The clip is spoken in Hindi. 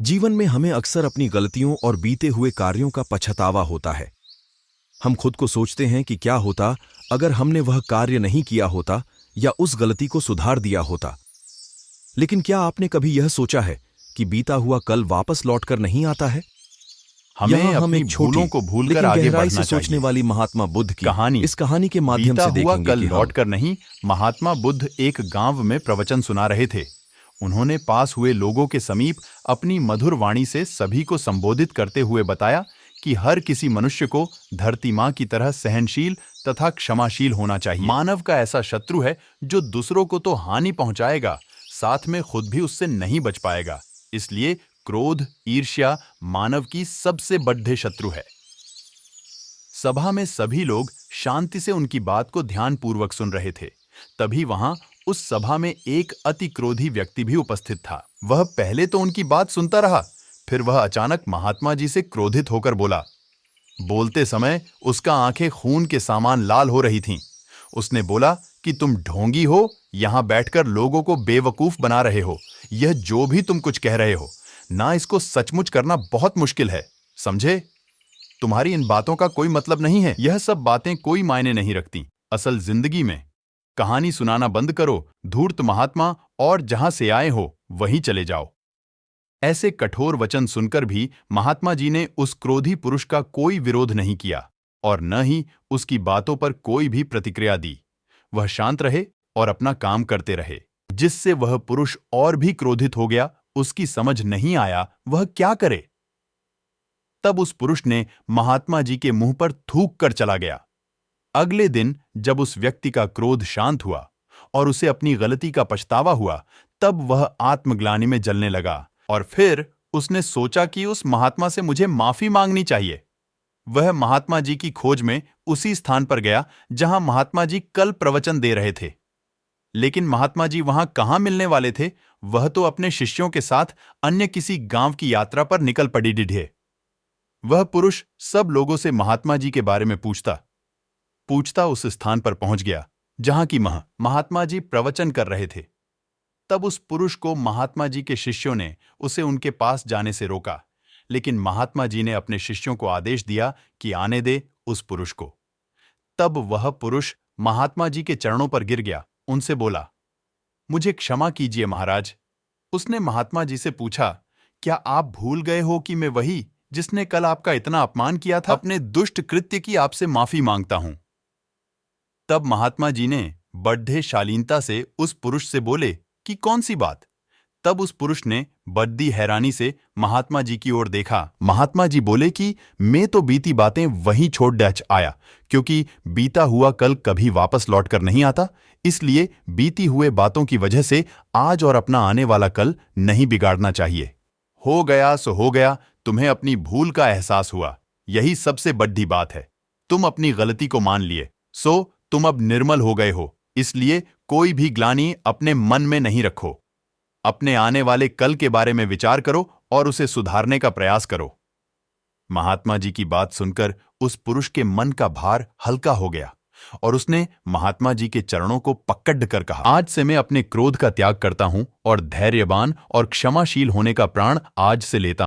जीवन में हमें अक्सर अपनी गलतियों और बीते हुए कार्यों का पछतावा होता है। हम खुद को सोचते हैं कि क्या होता अगर हमने वह कार्य नहीं किया होता या उस गलती को सुधार दिया होता। लेकिन क्या आपने कभी यह सोचा है कि बीता हुआ कल वापस लौटकर नहीं आता है? हमें यहाँ हम अपनी एक छोटी भूलों को भूलकर लेकिन आगे गहराई बढ़ना से सोचने चाहिए। वाली महात्मा बुद्ध की कहानी इस कहानी के माध्यम बीता से हुआ देखेंगे कल कि हम लौटकर नहीं। महात्मा बुद्ध एक गांव में प्रवचन सुना रहे थे। उन्होंने पास हुए लोगों के समीप अपनी मधुर वाणी से सभी को संबोधित करते हुए बताया कि हर किसी मनुष्य को धरती माँ की तरह सहनशील तथा क्षमाशील होना चाहिए। मानव का ऐसा शत्रु है जो दूसरों को तो हानि पहुंचाएगा, साथ में खुद भी उससे नहीं बच पाएगा। इसलिए क्रोध, ईर्ष्या मानव की सबसे बड़े शत्रु है। सभा में सभी लोग शांति से उनकी बात को ध्यानपूर्वक सुन रहे थे। तभी वहां उस सभा में एक अति क्रोधी व्यक्ति भी उपस्थित था। वह पहले तो उनकी बात सुनता रहा, फिर वह अचानक महात्मा जी से क्रोधित होकर बोला। बोलते समय उसका आंखें खून के समान लाल हो रही थीं। उसने बोला कि तुम ढोंगी हो, यहां बैठकर लोगों को बेवकूफ बना रहे हो। यह जो भी तुम कुछ कह रहे हो ना, इसको सचमुच करना बहुत मुश्किल है, समझे? तुम्हारी इन बातों का कोई मतलब नहीं है। यह सब बातें कोई मायने नहीं रखती असल जिंदगी में। कहानी सुनाना बंद करो, धूर्त महात्मा, और जहां से आए हो वहीं चले जाओ। ऐसे कठोर वचन सुनकर भी महात्मा जी ने उस क्रोधी पुरुष का कोई विरोध नहीं किया और न ही उसकी बातों पर कोई भी प्रतिक्रिया दी। वह शांत रहे और अपना काम करते रहे। जिससे वह पुरुष और भी क्रोधित हो गया। उसकी समझ नहीं आया वह क्या करे। तब उस पुरुष ने महात्मा जी के मुंह पर थूक कर चला गया। अगले दिन जब उस व्यक्ति का क्रोध शांत हुआ और उसे अपनी गलती का पछतावा हुआ, तब वह आत्मग्लानि में जलने लगा और फिर उसने सोचा कि उस महात्मा से मुझे माफी मांगनी चाहिए। वह महात्मा जी की खोज में उसी स्थान पर गया जहां महात्मा जी कल प्रवचन दे रहे थे। लेकिन महात्मा जी वहां कहां मिलने वाले थे? वह तो अपने शिष्यों के साथ अन्य किसी गांव की यात्रा पर निकल पड़ी डिढे। वह पुरुष सब लोगों से महात्मा जी के बारे में पूछता पूछता उस स्थान पर पहुंच गया जहां की महात्मा जी प्रवचन कर रहे थे। तब उस पुरुष को महात्मा जी के शिष्यों ने उसे उनके पास जाने से रोका, लेकिन महात्मा जी ने अपने शिष्यों को आदेश दिया कि आने दे उस पुरुष को। तब वह पुरुष महात्मा जी के चरणों पर गिर गया, उनसे बोला, मुझे क्षमा कीजिए महाराज। उसने महात्मा जी से पूछा, क्या आप भूल गए हो कि मैं वही जिसने कल आपका इतना अपमान किया था? अपने दुष्ट कृत्य की आपसे माफी मांगता हूं। तब महात्मा जी ने बड़े शालीनता से उस पुरुष से बोले कि कौन सी बात? तब उस पुरुष ने बड़ी हैरानी से महात्मा जी की ओर देखा। महात्मा जी बोले कि मैं तो बीती बातें वहीं छोड़ डच आया, क्योंकि बीता हुआ कल कभी वापस लौटकर नहीं आता। इसलिए बीती हुए बातों की वजह से आज और अपना आने वाला कल नहीं बिगाड़ना चाहिए। हो गया सो हो गया, तुम्हें अपनी भूल का एहसास हुआ, यही सबसे बड़ी बात है। तुम अपनी गलती को मान लिए, सो तुम अब निर्मल हो गए हो। इसलिए कोई भी ग्लानि अपने मन में नहीं रखो। अपने आने वाले कल के बारे में विचार करो और उसे सुधारने का प्रयास करो। महात्मा जी की बात सुनकर उस पुरुष के मन का भार हल्का हो गया और उसने महात्मा जी के चरणों को पकड़ कर कहा, आज से मैं अपने क्रोध का त्याग करता हूं और धैर्यवान और क्षमाशील होने का प्राण आज से लेता